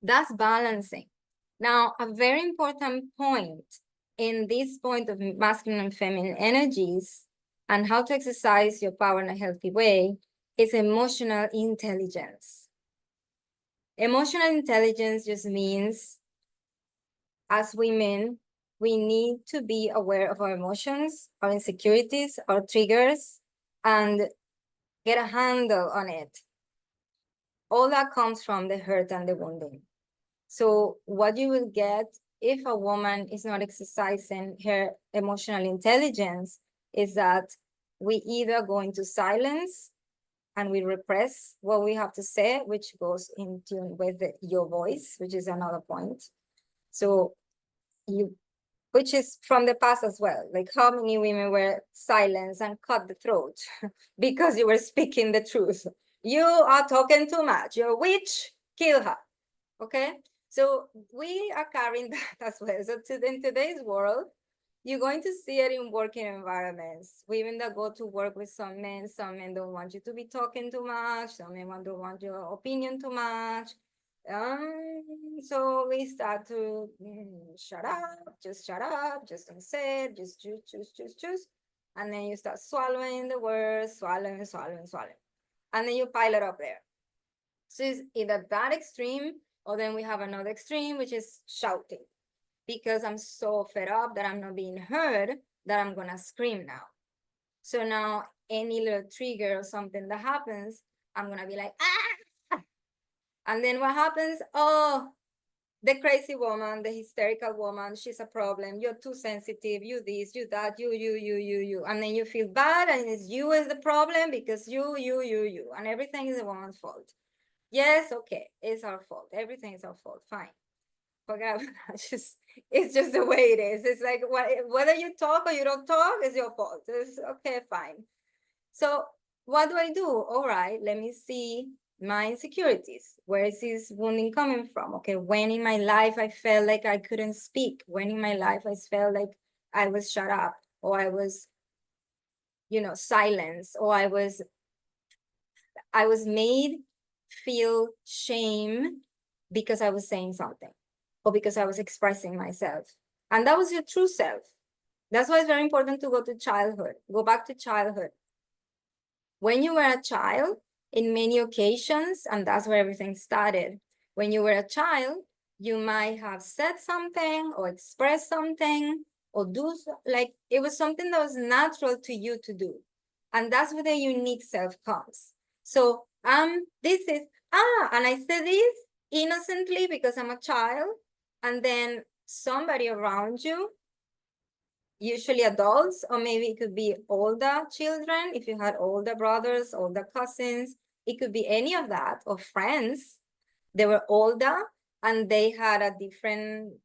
That's balancing. Now, a very important point in this point of masculine and feminine energies and how to exercise your power in a healthy way is emotional intelligence. Emotional intelligence just means, as women, we need to be aware of our emotions, our insecurities, our triggers, and get a handle on it. All that comes from the hurt and the wounding. So what you will get if a woman is not exercising her emotional intelligence is that we either go into silence and we repress what we have to say, which goes in tune with your voice, which is another point. So which is from the past as well. Like how many women were silenced and cut the throat because you were speaking the truth. You are talking too much. You're a witch, kill her. Okay? So we are carrying that as well. So in today's world, you're going to see it in working environments. Women that go to work with some men don't want you to be talking too much. Some men don't want your opinion too much. So we start to shut up, just don't say it, just choose. And then you start swallowing the words, swallowing. And then you pile it up there. So it's either that extreme, or then we have another extreme, which is shouting. Because I'm so fed up that I'm not being heard, that I'm gonna scream now. So now any little trigger or something that happens, I'm gonna be like, ah! And then what happens? Oh, the crazy woman, the hysterical woman, she's a problem. You're too sensitive, you this, you that, you. And then you feel bad and it's you is the problem because you. And everything is the woman's fault. Yes, okay, it's our fault. Everything is our fault, fine. Forget it's just the way it is. It's like whether you talk or you don't talk is your fault. It's okay, fine. So what do I do? All right, let me see my insecurities. Where is this wounding coming from? Okay, when in my life I felt like I couldn't speak? When in my life I felt like I was shut up, or I was, silenced, or I was made feel shame because I was saying something, or because I was expressing myself. And that was your true self. That's why it's very important to go back to childhood. When you were a child, in many occasions, and that's where everything started, when you were a child, you might have said something or expressed something or like it was something that was natural to you to do. And that's where the unique self comes. So this is, and I say this innocently because I'm a child, and then somebody around you, usually adults, or maybe it could be older children, if you had older brothers, older cousins, it could be any of that, or friends. They were older and they had a different,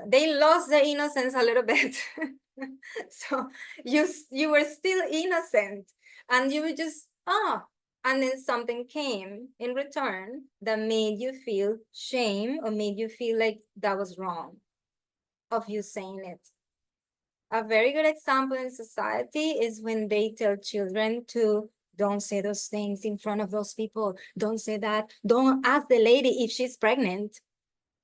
they lost their innocence a little bit. So you were still innocent and you were just, and then something came in return that made you feel shame or made you feel like that was wrong of you saying it. A very good example in society is when they tell children to don't say those things in front of those people. Don't say that. Don't ask the lady if she's pregnant.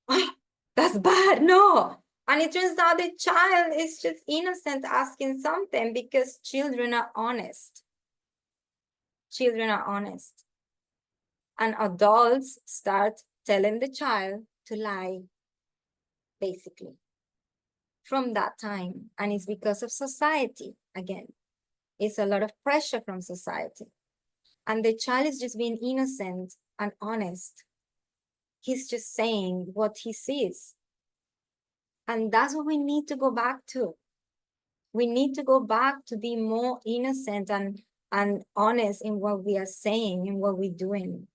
Oh, that's bad. No. And it turns out the child is just innocent asking something because children are honest. Children are honest. And adults start telling the child to lie, basically, from that time. And it's because of society, again. It's a lot of pressure from society. And the child is just being innocent and honest. He's just saying what he sees. And that's what we need to go back to. We need to go back to be more innocent and honest in what we are saying and what we're doing.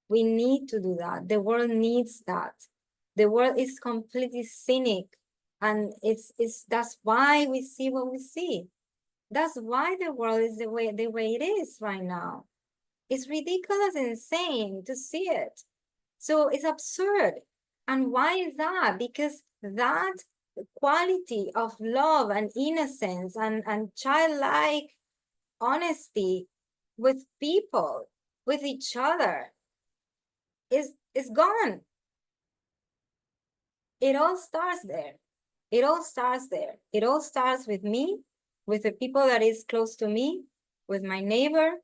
We need to do that. The world needs that. The world is completely cynic. And that's why we see what we see. That's why the world is the way it is right now. It's ridiculous and insane to see it. So it's absurd. And why is that? Because that quality of love and innocence and childlike honesty with people, with each other, It's gone. It all starts there. It all starts there. It all starts with me, with the people that is close to me, with my neighbor,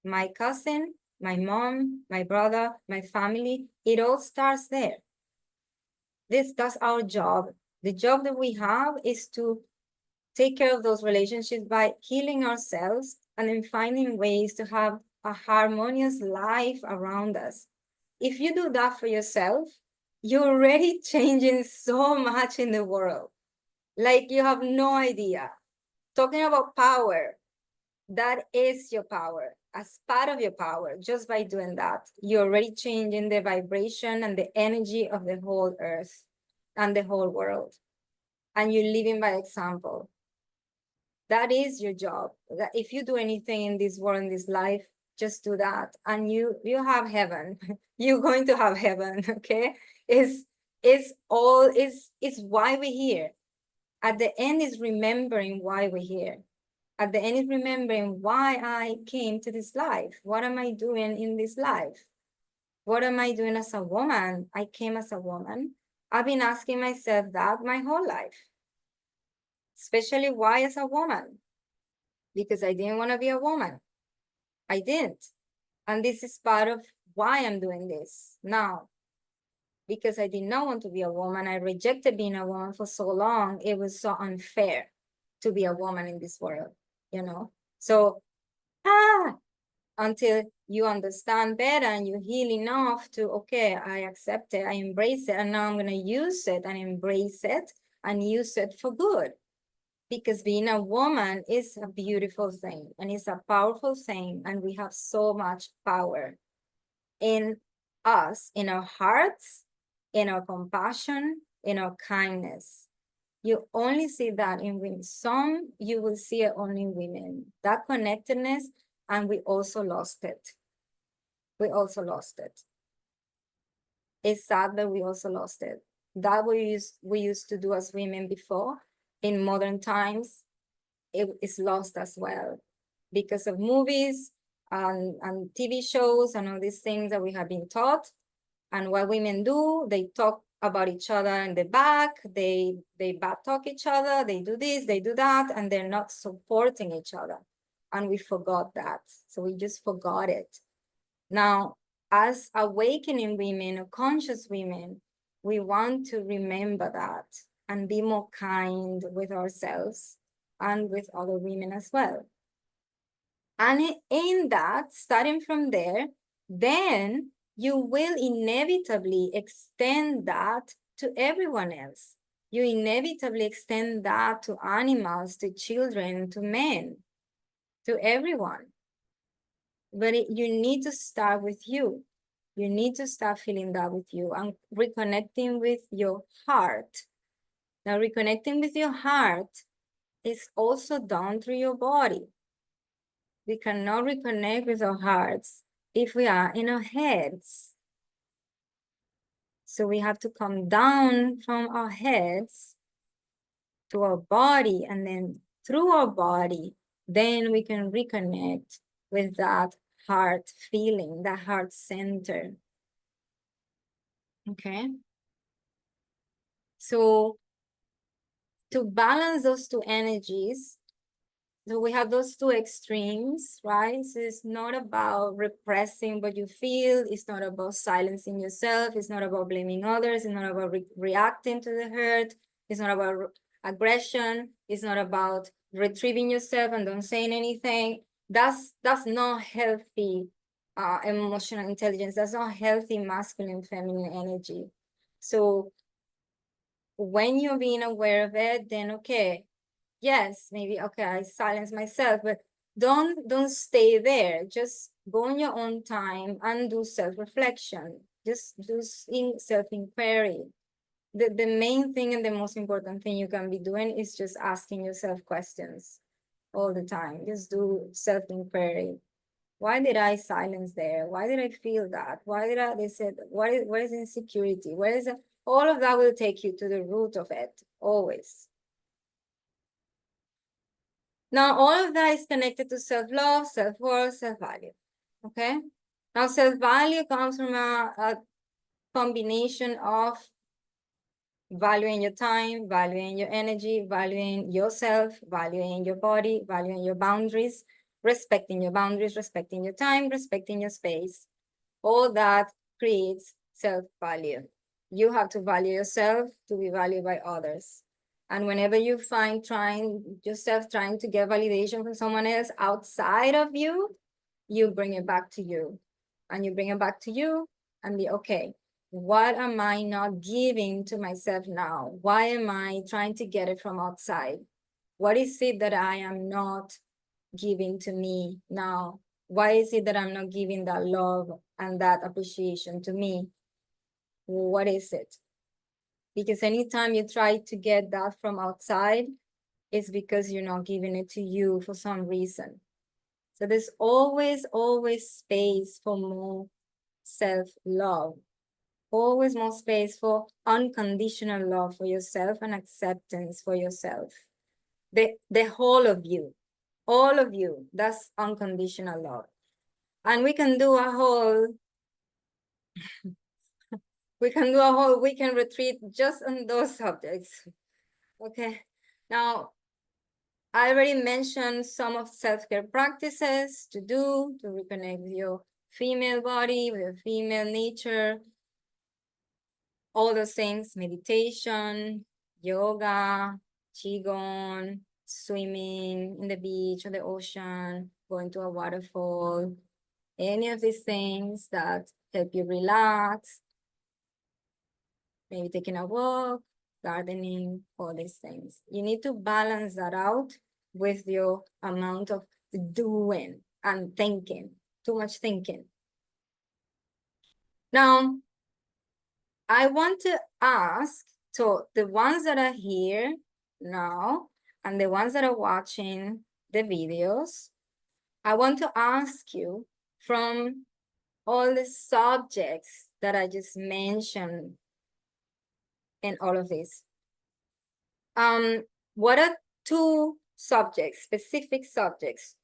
my cousin, my mom, my brother, my family. It all starts there. That's our job. The job that we have is to take care of those relationships by healing ourselves and then finding ways to have a harmonious life around us. If you do that for yourself, you're already changing so much in the world. Like you have no idea. Talking about power, that is your power. As part of your power, just by doing that, you're already changing the vibration and the energy of the whole earth and the whole world. And you're living by example. That is your job. That if you do anything in this world, in this life, just do that. And you have heaven. You're going to have heaven, okay? It's why we're here. At the end is remembering why we're here. At the end is remembering why I came to this life. What am I doing in this life? What am I doing as a woman? I came as a woman. I've been asking myself that my whole life, especially why as a woman, because I didn't want to be a woman. I didn't. And this is part of why I'm doing this now, because I did not want to be a woman. I rejected being a woman for so long. It was so unfair to be a woman in this world, you know? So, until you understand better and you heal enough to, okay, I accept it, I embrace it, and now I'm going to use it and embrace it and use it for good. Because being a woman is a beautiful thing and it's a powerful thing, and we have so much power in us, in our hearts, in our compassion, in our kindness. You only see that in women. Some you will see it only in women, that connectedness, and we also lost it. We also lost it. It's sad that we also lost it. That we used to do as women before, in modern times, it is lost as well because of movies and TV shows and all these things that we have been taught. And what women do, they talk about each other in the back, they bad talk each other, they do this, they do that, and they're not supporting each other. And we forgot that. So we just forgot it. Now, as awakening women or conscious women, we want to remember that and be more kind with ourselves and with other women as well. And in that, starting from there, then you will inevitably extend that to everyone else. You inevitably extend that to animals, to children, to men, to everyone. But you need to start with you. You need to start feeling that with you and reconnecting with your heart. Now, reconnecting with your heart is also done through your body. We cannot reconnect with our hearts if we are in our heads. So we have to come down from our heads to our body, and then through our body, then we can reconnect with that heart feeling, that heart center. Okay. So to balance those two energies, so we have those two extremes, right? So it's not about repressing what you feel. It's not about silencing yourself. It's not about blaming others. It's not about reacting to the hurt. It's not about aggression. It's not about retrieving yourself and don't saying anything. That's not healthy emotional intelligence. That's not healthy masculine, feminine energy. So when you're being aware of it, then okay, yes, maybe, okay, I silence myself, but don't stay there. Just go on your own time and do self-reflection. Just do self-inquiry. The main thing and the most important thing you can be doing is just asking yourself questions all the time. Just do self-inquiry. Why did I silence there? Why did I feel that? Why did they said, what is insecurity? Where is it? All of that will take you to the root of it, always. Now, all of that is connected to self-love, self-worth, self-value, okay? Now, self-value comes from combination of valuing your time, valuing your energy, valuing yourself, valuing your body, valuing your boundaries, respecting your boundaries, respecting your time, respecting your space. All that creates self-value. You have to value yourself to be valued by others. And whenever you find yourself trying to get validation from someone else outside of you, you bring it back to you. And you bring it back to you and be okay. What am I not giving to myself now? Why am I trying to get it from outside? What is it that I am not giving to me now? Why is it that I'm not giving that love and that appreciation to me? What is it? Because anytime you try to get that from outside, it's because you're not giving it to you for some reason. So there's always space for more self-love. Always more space for unconditional love for yourself and acceptance for yourself. The whole of you, all of you, that's unconditional love. And we can do a whole weekend retreat just on those subjects. Okay. Now, I already mentioned some of self-care practices to do to reconnect with your female body, with your female nature, all those things, meditation, yoga, qigong, swimming in the beach or the ocean, going to a waterfall, any of these things that help you relax, maybe taking a walk, gardening, all these things. You need to balance that out with your amount of doing and thinking, too much thinking. Now, I want to ask, so the ones that are here now and the ones that are watching the videos, I want to ask you from all the subjects that I just mentioned in all of this, what are two specific subjects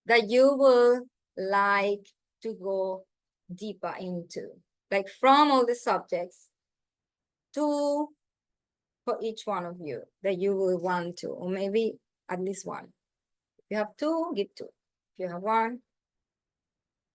that you will like to go deeper into? Like from all the subjects, two for each one of you that you will want to, or maybe at least one. If you have two, give two. If you have one,